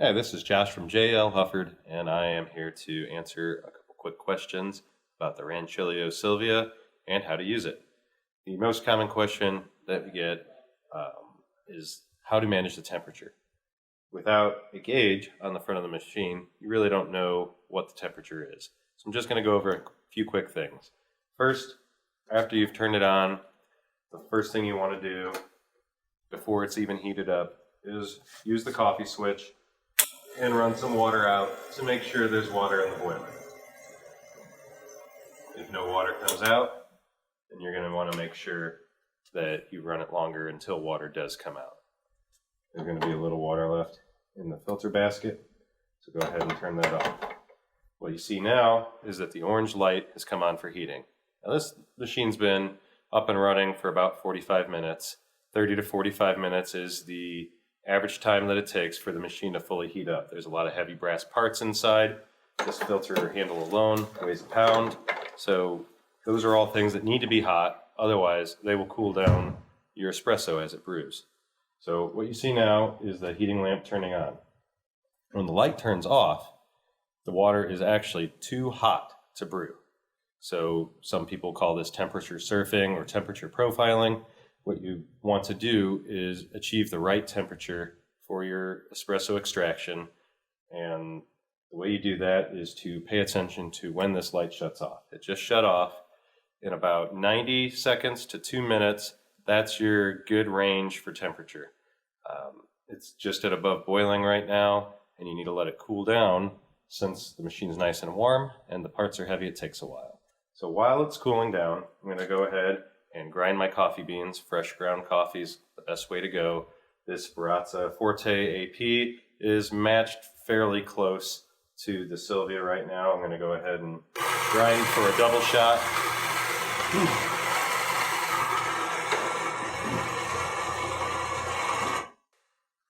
Hey, this is Josh from JL Hufford, and I am here to answer a couple quick questions about the Rancilio Silvia and how to use it. The most common question that we get is how to manage the temperature. Without a gauge on the front of the machine, you really don't know what the temperature is. So I'm just going to go over a few quick things. First, after you've turned it on, the first thing you want to do before it's even heated up is use the coffee switch and run some water out to make sure there's water in the boiler. If no water comes out, then you're going to want to make sure that you run it longer until water does come out. There's going to be a little water left in the filter basket, so go ahead and turn that off. What you see now is that the orange light has come on for heating. Now this machine's been up and running for about 45 minutes. 30 to 45 minutes is the average time that it takes for the machine to fully heat up. There's a lot of heavy brass parts inside. This filter handle alone weighs a pound. So those are all things that need to be hot. Otherwise, they will cool down your espresso as it brews. So what you see now is the heating lamp turning on. When the light turns off, the water is actually too hot to brew. So some people call this temperature surfing or temperature profiling. What you want to do is achieve the right temperature for your espresso extraction, and the way you do that is to pay attention to when this light shuts off. It just shut off in about 90 seconds to 2 minutes. That's your good range for temperature. It's just at above boiling right now, and you need to let it cool down. Since the machine's nice and warm and the parts are heavy, it takes a while. So while it's cooling down, I'm going to go ahead and grind my coffee beans. Fresh ground coffee is the best way to go. This Baratza Forte AP is matched fairly close to the Silvia right now. I'm going to go ahead and grind for a double shot.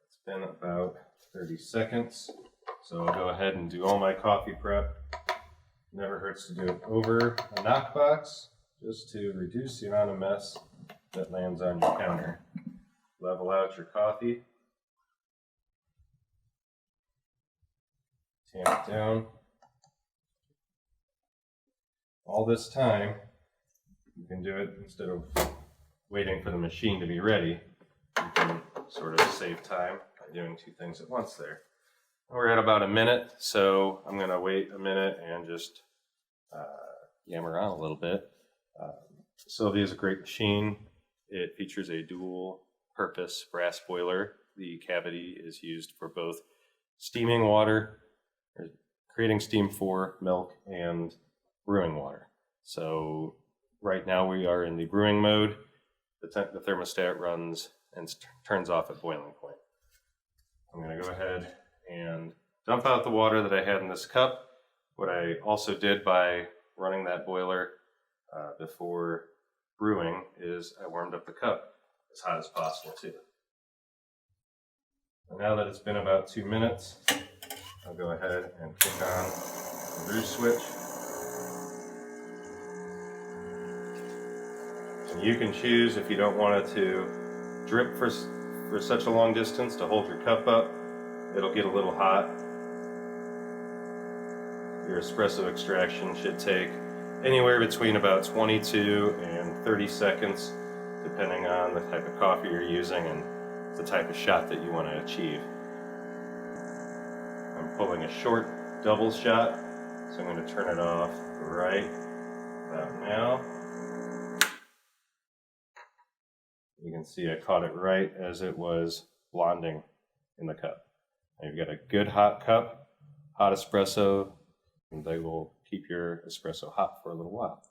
It's been about 30 seconds, so I'll go ahead and do all my coffee prep. Never hurts to do it over a knockbox, just to reduce the amount of mess that lands on your counter. Level out your coffee. Tamp it down. All this time, you can do it instead of waiting for the machine to be ready. You can sort of save time by doing two things at once there. We're at about a minute, so I'm going to wait a minute and just yammer on a little bit. Silvia is a great machine. It features a dual-purpose brass boiler. The cavity is used for both steaming water, or creating steam for milk, and brewing water. So right now we are in the brewing mode. The thermostat runs and turns off at boiling point. I'm going to go ahead and dump out the water that I had in this cup. What I also did by running that boiler before brewing is I warmed up the cup as hot as possible too. And now that it's been about 2 minutes, I'll go ahead and kick on the brew switch. And you can choose, if you don't want it to drip for such a long distance, to hold your cup up. It'll get a little hot. Your espresso extraction should take anywhere between about 22 and 30 seconds, depending on the type of coffee you're using and the type of shot that you want to achieve. I'm pulling a short double shot, so I'm going to turn it off right about now. You can see I caught it right as it was blonding in the cup. Now you've got a good hot cup, hot espresso, and they will keep your espresso hot for a little while.